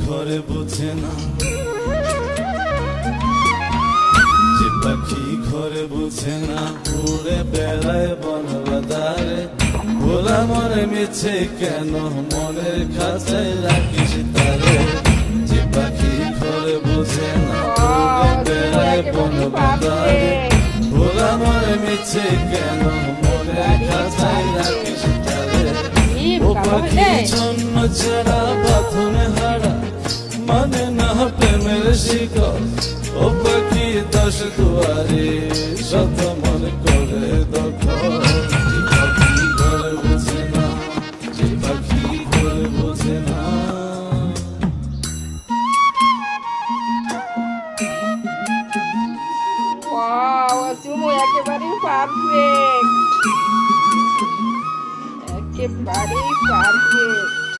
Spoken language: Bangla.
ঘরে বোঝে না, যে পাখি ঘরে বোঝে না, উড়ে বেড়ায় বন বাদারে। ভোলা মরে মিছে কেন মনের খাঁচায় রাখিস তারে, যে পাখি ঘরে বোঝে না, উড়ে বেড়ায় বন বাদারে। ভোলা মরে মিছে কেন মনের খাঁচায় রাখিস তারে। ও পাখি জন্ম ছাড়া বাঁধনে হারা, মানে না প্রেমের শিকল। ও পাখি 10 দুয়ারে।